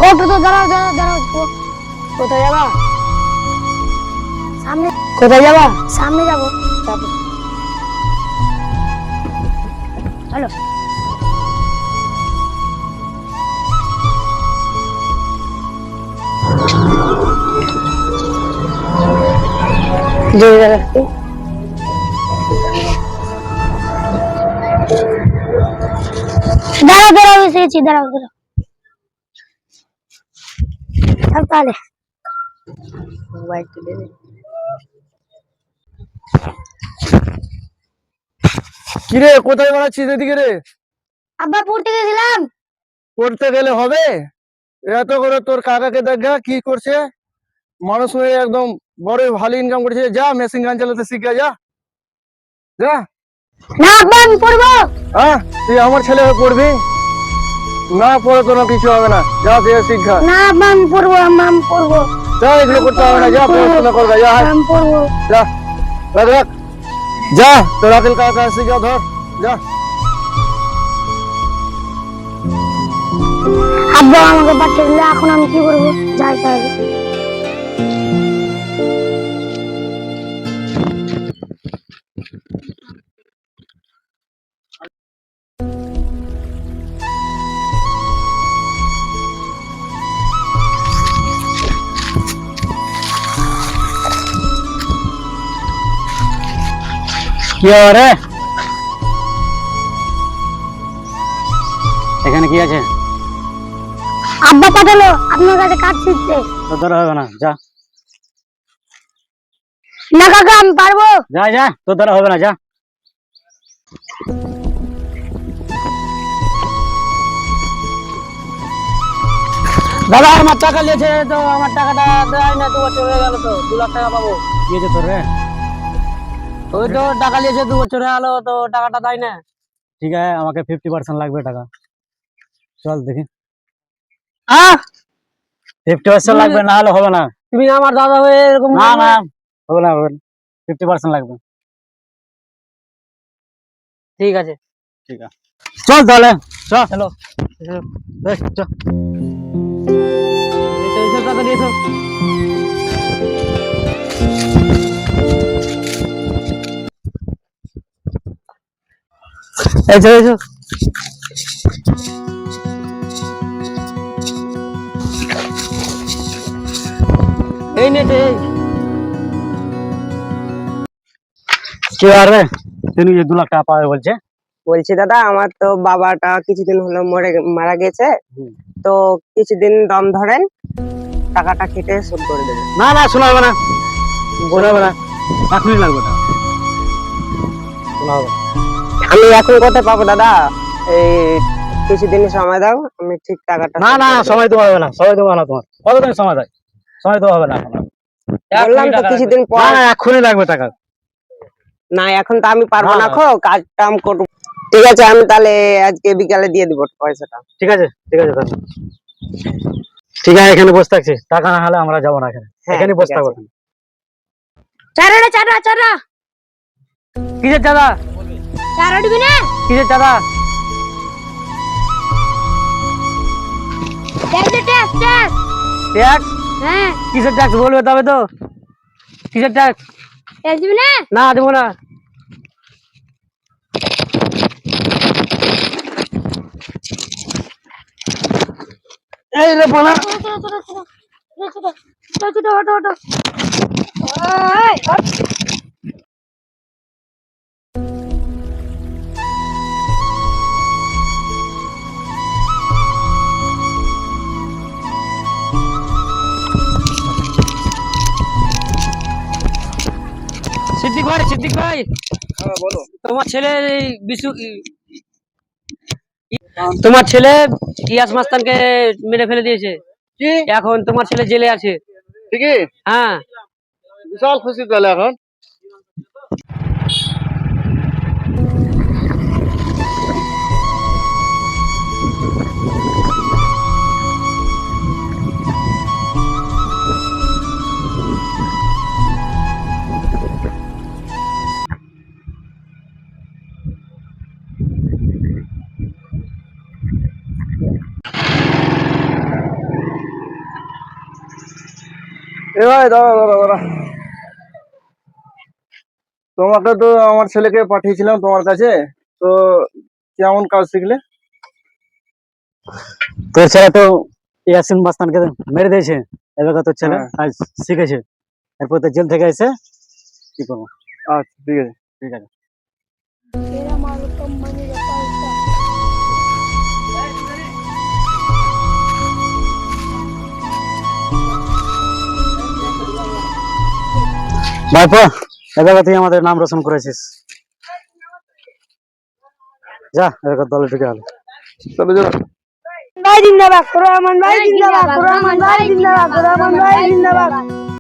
টোটো তো দাঁড়াও দাঁড়াও দাঁড়াও। কোথায় যাবা? সামনে। কোথায় যাবা? সামনে যাবো। তারপর চলো। জোরে রাখতে। দাঁড়াও দাঁড়াও, এসেছি, দাঁড়াও দাঁড়াও। তাহলে কিরে কোথায় বেড়াচ্ছিস এদিকে রে? আব্বা পড়তে গেছিলাম। পড়তে গেলে হবে? এত করে তোর কাকাকে দেখা কি করছে, মানুষ হয়ে একদম বড় ভালো ইনকাম করছে। যা মেশিন গান চালাতে শিখা, যা যা। না আব্বা আমি পড়বো। হ্যাঁ তুই আমার ছেলে হয়ে পড়বি? না পড়ে কোনো কিছু হবে না, যা তুই শিক্ষা। না আব্বা আমি পড়বো, আম্মা আমি পড়বো। যা, এগুলো করতে হবে না, যা পড়াশোনা করবে, যা আমি পড়বো। যা রাখ রাখ, যা তোর আকিল কাকা শিখা, ধর যা। আব্বা আমাকে পাঠিয়ে দিলে, এখন আমি কি করবো? যাই তাহলে। কি রে এখানে কি আছে? আব্বা পাঠালো আপনার কাছে কাজ শিখতে। তোর দ্বারা হবে না, যা না কাকা আমি পারবো। যা যা, তোর দ্বারা হবে না, যা। দাদা আমার টাকা নিয়েছে তো, আমার টাকাটা দেয় না, 2 বছর হয়ে গেল তো, 2 লাখ টাকা পাবো। দিয়েছে তোর রে? ওই তো টাকা নিয়েছে, 2 বছর হয়ে গেল তো, টাকাটা দেয় না। ঠিক আছে, আমাকে 50% লাগবে টাকা। চল দেখি। 50% লাগবে, না হলে হবে না। তুমি আমার দাদা হয়ে এরকম না না হবে না, হবে না। 50% লাগবে। ঠিক আছে, ঠিক আছে, চল তাহলে, চল চলো চল। এসো টাকা দিয়ে এসো। এসো এসো। এই নে এই কি আর রে, তিনি 2 লাখ টাকা পাবে বলছে। বলছি দাদা, আমার তো বাবাটা কিছুদিন হলো মারা গেছে, তো কিছুদিন দম ধরেন, টাকাটা কেটে শোধ করে দেবেন। না না শোনা হবে না, শোনা হবে না, এখনই লাগবে টাকা, শোনা হবে। আমি এখন কোথায় পাবো দাদা? এই কিছুদিন সময় দাও, আমি ঠিক টাকাটা না শোধ না করে দেব। সময় দেওয়া হবে না, সময় দেওয়া না, তোমার কতদিন সময় দেয়? সময় দেওয়া হবে না এখন। বললাম তো কিছুদিন না পর। না এখনই লাগবে টাকা। না এখন তো আমি পারবো না, না, না। কাজ টাম করবো। ঠিক আছে, আমি তাহলে আজকে বিকালে দিয়ে দিব পয়সাটা। ঠিক আছে ঠিক আছে তাহলে। ঠিক আছে, এখানে বসে থাকছি, টাকা না হলে আমরা যাবো না, এখানে হ্যাঁ, এখানে ঠিক বসে থাকবো। আছে। চারা চারা চারা কিসের চাঁদা? চারা দিবি না? কিসের চাঁদা? Tax tax tax. ট্যাক্স? হ্যাঁ কিসের ট্যাক্স বলবে তবে তো। কিসের ট্যাক্স? ট্যাক্স দিবি না? না দেবো না। এই রে বলা, চলো চলো চলো চলো চলো চলো চলো ওটো ওটো। এই হট। সিদ্দিক ভাই, সিদ্দিক ভাই, বলো। তোমার ছেলে এই তোমার ছেলে ইয়াস মাস্তানকে মেরে ফেলে দিয়েছে। কি? এখন তোমার ছেলে জেলে আছে। ঠিকই, হ্যাঁ বিশাল খুশি তাহলে এখন। এ ভাই দাঁড়া দাঁড়া দাঁড়া, তোমাকে তো আমার ছেলেকে পাঠিয়েছিলাম তোমার কাছে, তো কেমন কাজ শিখলে? তোর ছেলে তো ইয়াসিন মাস্তানকে মেরে দিয়েছে, এবার তোর ছেলে হ্যাঁ। কাজ শিখেছে, এরপর তো জেল থেকে এসে কি করবো? আচ্ছা ঠিক আছে। ঠিক আছে। तेरा माल कंपनी का पैसा ভাইপো, এবার তুই আমাদের নাম রোশন করেছিস, যা এবার দলে ঢুকে গেল। চলো চলো। भाई जिंदाबाद, रहमान भाई जिंदाबाद, रहमान भाई जिंदाबाद, रहमान भाई जिंदाबाद।